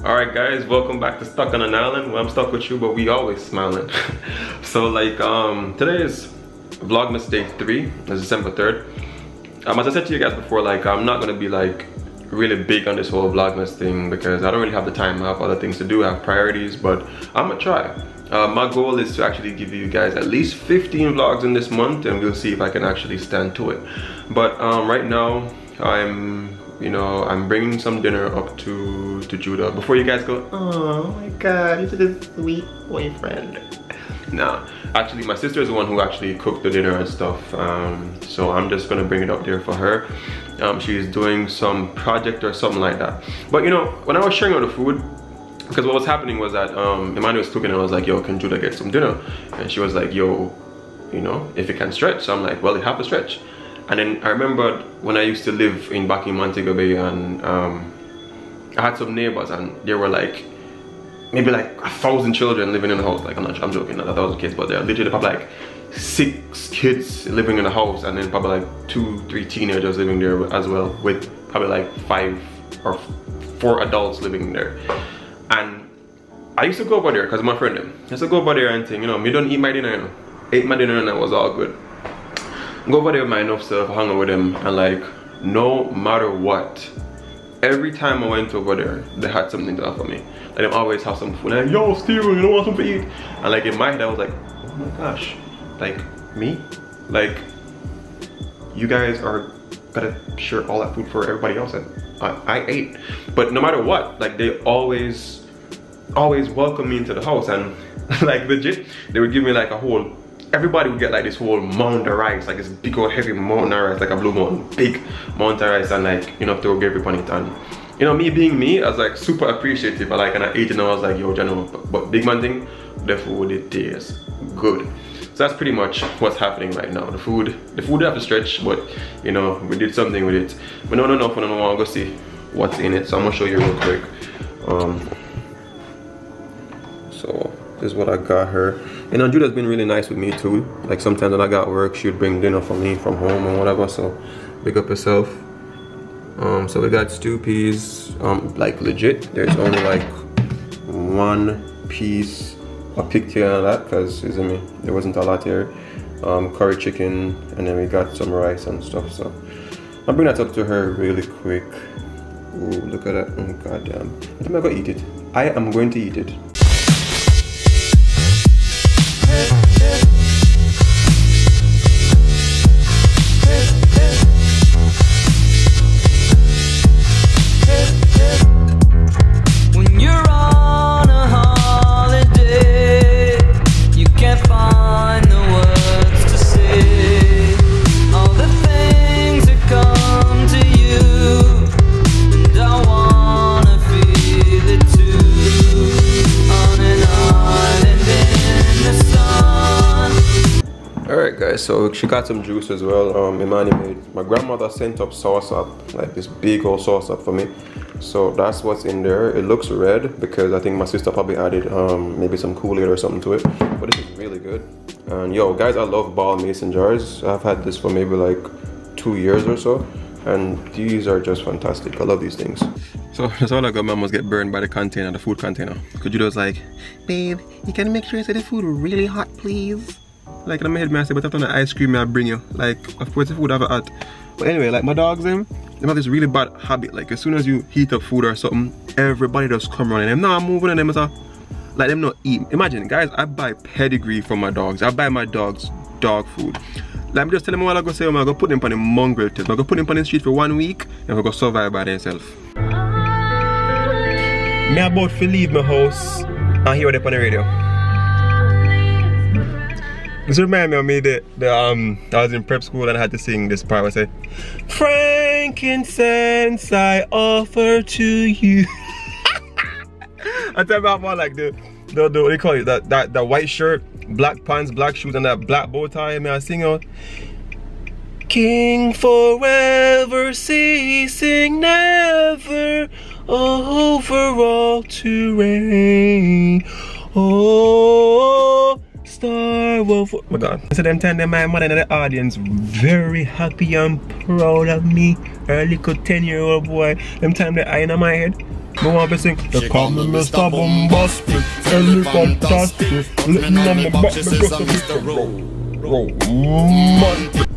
Alright guys, welcome back to Stuck on an Island. Well, I'm stuck with you, but we always smiling. So like today is Vlogmas day 3, it's December 3rd. As I said to you guys before, like I'm not gonna be like really big on this whole Vlogmas thing because I don't really have the time. I have other things to do, I have priorities, but I'm gonna try. My goal is to actually give you guys at least 15 vlogs in this month, and we'll see if I can actually stand to it. But right now I'm bringing some dinner up to Judah. Before you guys go, oh my god, you're such a sweet boyfriend. Nah, actually my sister is the one who actually cooked the dinner and stuff, so I'm just gonna bring it up there for her. She's doing some project or something like that. But you know, when I was sharing all the food, because what was happening was that Emmanuel was cooking and I was like, yo, can Judah get some dinner? And she was like, yo, you know, if it can stretch. So I'm like, well, it have to stretch. And then I remembered when I used to live back in Montego Bay, and I had some neighbors, and there were like maybe like 1,000 children living in the house. Like I'm joking, not 1,000 kids, but there are literally probably like 6 kids living in the house, and then probably like 2-3 teenagers living there as well, with probably like 5 or 4 adults living there. And I used to go over there because my friend them. I used to go over there and think, you know, me don't eat my dinner, you know. Ate my dinner and it was all good. Go over there with my enough stuff, hung out with them, and like no matter what, every time I went over there, they had something to offer me. Like they always have some food. Like, yo, Steven, you don't want something to eat? And like in my head, I was like, oh my gosh, like me, like you guys are gonna share all that food for everybody else, and I ate. But no matter what, like they always welcome me into the house, and like legit, they would give me like a whole. Everybody would get like this whole mound of rice, like this big old heavy mountain of rice, like a blue mountain, big mountain of rice, and like, you know, throw gravy upon it. And you know, me being me, I was like super appreciative. But like, and I ate it and I was like, yo, Jano, but big man thing, the food, it tastes good. So that's pretty much what's happening right now. The food have to stretch, but you know, we did something with it. But no, I want to go see what's in it. So I'm gonna show you real quick. So this is what I got her. And Judah's been really nice with me too. Like sometimes when I got work, she would bring dinner for me from home or whatever. So big up yourself. So we got stew peas. Like legit, there's only like 1 piece of pigtail on that because there wasn't a lot here. Curry chicken, and then we got some rice and stuff. So I'll bring that up to her really quick. Ooh, look at that. Oh, goddamn. I think I'm gonna eat it. I am going to eat it. So she got some juice as well. My grandmother sent up sauce up, like this big old sauce up for me. So that's what's in there. It looks red because I think my sister probably added maybe some Kool-Aid or something to it. But this is really good. And yo, guys, I love ball mason jars. I've had this for maybe like 2 years or so. And these are just fantastic. I love these things. So that's all I got. My must get burned by the container, the food container. Because Judah's like, babe, you can make sure you say the food really hot, please. Like in my head, I say, but after the ice cream I bring you. Like, of course, the food have it hot. But anyway, like my dogs, them have this really bad habit. Like as soon as you heat up food or something, everybody just come running. Them not moving and them like them not eat. Imagine, guys, I buy pedigree from my dogs. I buy my dogs dog food. Like I'm just telling them what I go say, I'm gonna put them on the mongrel test. I'm gonna put them on the street for 1 week and we're gonna survive by themselves. Me about to leave my house and hear them on the radio. This reminds me of me I was in prep school and I had to sing this part where I said, frankincense I offer to you. I tell me about like the what do you call it, that white shirt, black pants, black shoes, and that black bow tie. I sing out, King forever ceasing never, over all to reign. Oh, star of, oh my god. So them time my mother in the audience very happy and proud of me. A little 10-year-old boy. Them time the eye in my head. No one be sing. They call me Mr. Bombastic, very fantastic. Let me know my back, me just a Mr. Romantic.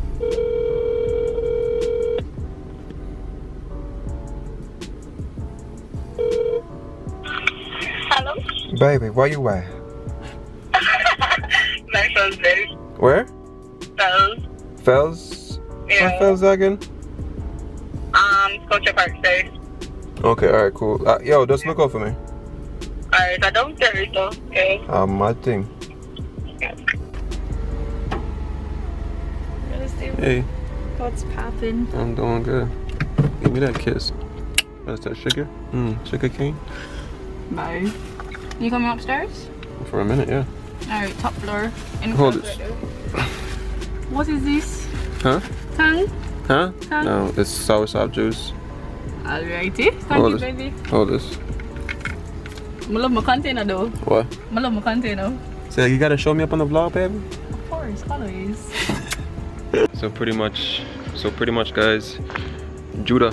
Hello? Baby, where you at? My phone's there. Where? Fells. Fells? Yeah. Where Fells again? Scotia Park Stairs. Okay, alright, cool. Yo, just look out for me. Alright, I don't care so. Okay. My thing. Hey. What's poppin'? I'm doing good. Give me that kiss. That's that sugar? Sugar cane? Bye. You coming upstairs? For a minute, yeah. Alright, top floor. Hold it. What is this? Huh? Tongue? Huh? Tongue? No, it's soursop juice. Alrighty. Thank Hold you, this. baby. Hold this. I love my container though. What? I love my container. So you gotta show me up on the vlog, baby? Of course, always. So pretty much, guys, Judah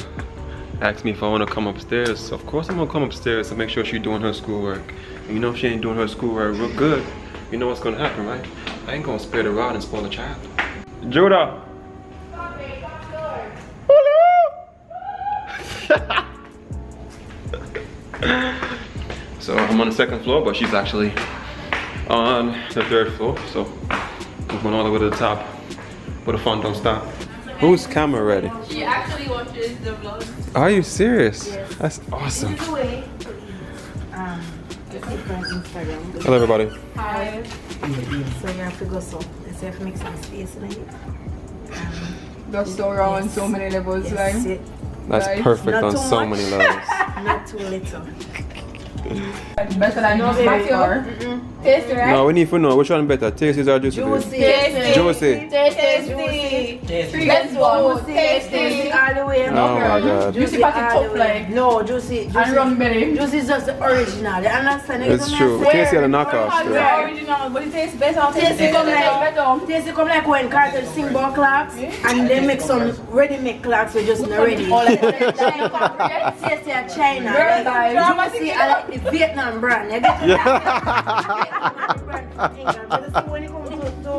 asked me if I want to come upstairs. So of course I'm gonna come upstairs to make sure she's doing her schoolwork. And you know if she ain't doing her schoolwork real good, you know what's gonna happen, right? I ain't gonna spare the rod and spoil the child. Judah! So I'm on the second floor, but she's actually on the third floor. So I'm going all the way to the top, but the fun don't stop. Whose camera ready? She actually watches the vlog. Are you serious? Yes. That's awesome. Instagram. Hello everybody. Hi. So you have to go so. So you have to make some space in it. That's so raw on so many levels, Yes, like. it. That's Right. perfect Not on too so much. many levels. Not too little. Better than No, just baby. Matthew. Tasty, right? No, we need to know which one better. Tasty or juicy? Juicy. Juicy. Tasty. Let's go. Juicy Tasty. all the way. Oh my god. Juicy packet all top the way. like. No, juicy. And rum belly. Juicy is just the original. You understand? You It's don't true. understand? Tasty are the knockoffs. It's Yeah. original, but it tastes better. Tasty come like better. Tasty come like when Carter sing ball clocks and they make some ready-made clocks with just not ready. Oh, like Tasty are China. Very Like, nice. Juicy are like the Vietnam brand. You get it? When it comes to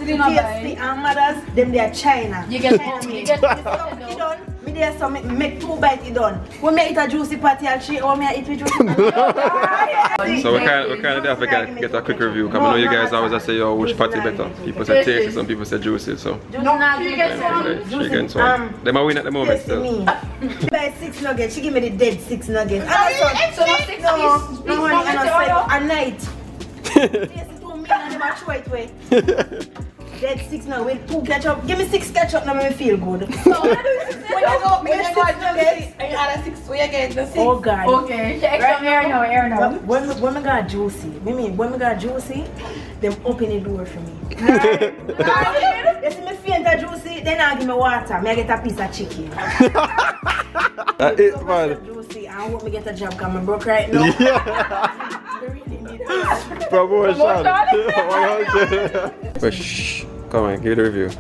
Tasty and mothers, them they are China. You get China you made. get It done. Me there some make 2 bites it done. When me eat a juicy patty and she or me I eat with juicy. So we're kind of there to get a quick review. Come I know you guys always say, yo, which party better? People say tasty, some people say juicy. So You get she getting some. They might win at the moment Tasty still. me. Buy 6 nuggets. She give me the dead 6 nuggets. So that's 6 No, honey, I don't say a night. Tasty 2 million and them a throw it away. Dead 6 now with 2 ketchup. Give me 6 ketchup now make me feel good. when you go juicy, and you add a 6, we get the 6. Oh God. Okay, extra air now, When we got juicy, when we got juicy, them open the door for me. You see me faint a juicy, then I give me water. Me I get a piece of chicken. That is man. Juicy, I hope me get a job because I'm broke right now. Promotion. But shh. Come on, give the review.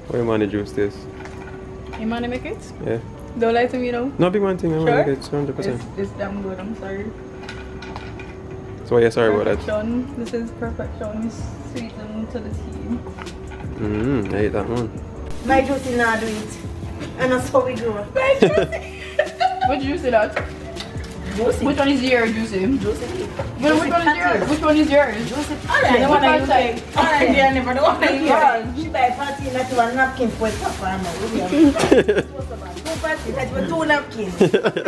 What you want to juice this? You want to make it? Yeah. Don't lie to me though. No big one thing, I want Sure? to get 100%. It's damn good, I'm sorry. So yeah, sorry about that. Perfection. This is perfection. Sweetened to the tea. I hate that one. My juicy now do it. And that's how we grow. What juicy that? Juicy. Which one is your juicy? Juicy. Which one is yours? Which one is yours? Juicy. The one that you take. Alright, I never know what I hear. She buy party not to a napkin for a papa. 2 party, that's for 2 napkins.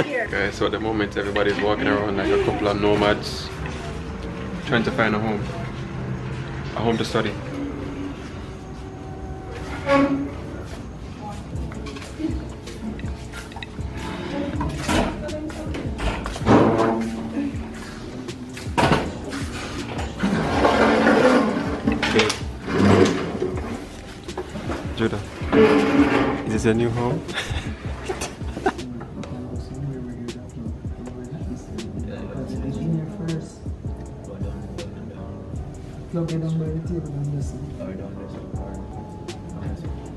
Here. Okay, so at the moment everybody's walking around like a couple of nomads trying to find a home to study. Okay. Judah, is this your new home? Plug it down by the table and listen.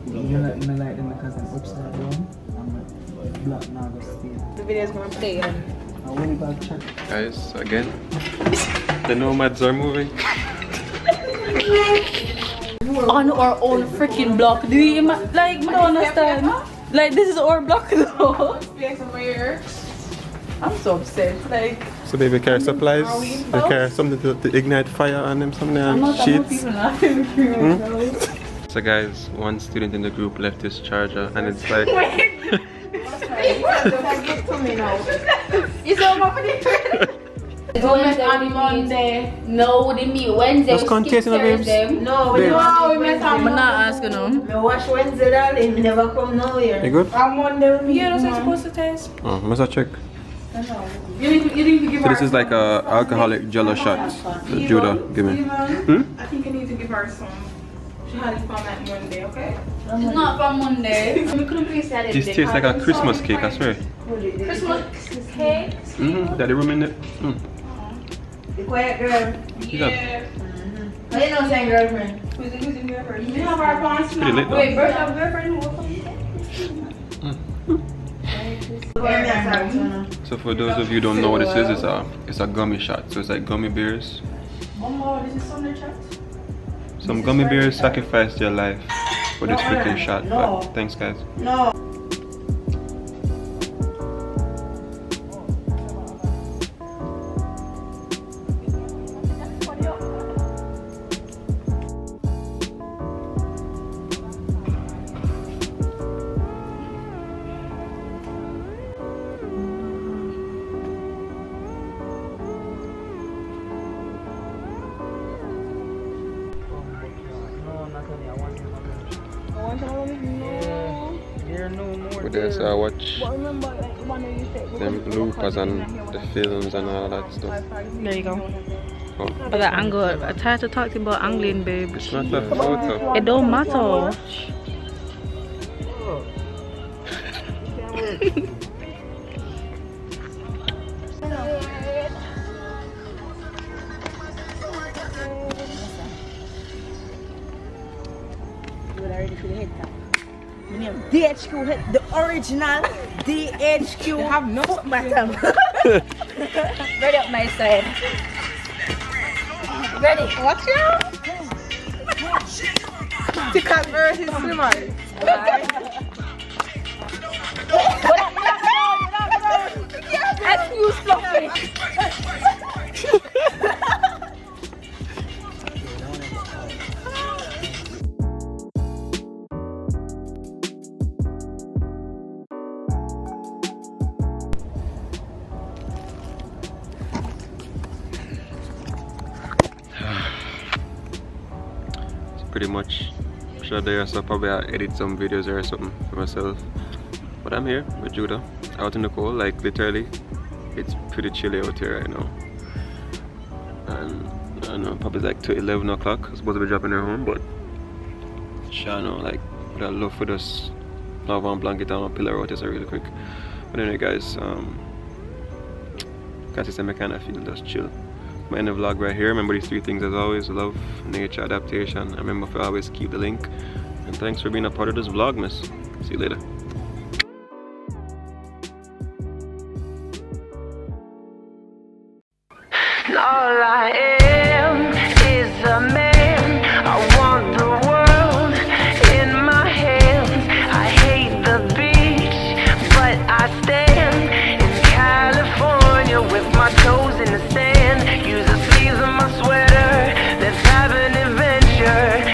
You like them because I'm upside down. I'm black now, go stay. The video's gonna play. I will back check. Guys, again, the nomads are moving. On our own freaking block. Do you like? I don't understand. Like this is our block though. I'm so upset. Like. So baby carry supplies. They carry something to ignite fire on them. Something on sheets. So guys, one student in the group left his charger, and it's like. Give to me now. It's over for the Wednesday on Monday. No, they meet Wednesday. Just contesting the babes. No, we met on I'm not asking them. I watch Wednesday, darling. We never come nowhere. You good? On Monday, we meet. Yeah, that's supposed to taste. Oh, must I check? You need to give So this is like a alcoholic jello shot. The Judah, give me. I think I need to give her some. She had it from that Monday, okay? It's not from Monday. We couldn't please say This tastes like a Christmas cake, I swear. Christmas cake? Daddy room in it. The quiet girl. Yeah. I didn't know saying girlfriend. Who's the girlfriend? You have our pants Pretty lit though. Wait, birth of girlfriend? So for those of you who don't know what this is, it's a gummy shot. So it's like gummy bears. Oh, this is Sunday chat. Some gummy bears sacrificed their life for this freaking shot. But thanks guys. No. With this, I watch them bloopers and the films and all that stuff. There you go. Oh. But the angle, I tried to talk to you about angling, babe. It's not a photo. It don't matter. DHQ hit the original DHQ. Have no bottom. Ready up my side. Ready? Watch out! Ticket versus Slimmer. Excuse me. Pretty much. Sure there, so probably I'll edit some videos or something for myself. But I'm here with Judah, out in the cold, like literally. It's pretty chilly out here right now. And I don't know, probably like to 11 o'clock. I'm supposed to be dropping her home, but sure know, like, would I love for this have one blanket and a pillow out really quick. But anyway guys, can't say I kind of feel just chill. My end of vlog right here. Remember these three things as always: love, nature, adaptation. Remember to always keep the link. And thanks for being a part of this vlogmas. See you later. All I am is a man. I want the world in my hands. I hate the beach, but I stand in California with my toes in the sand.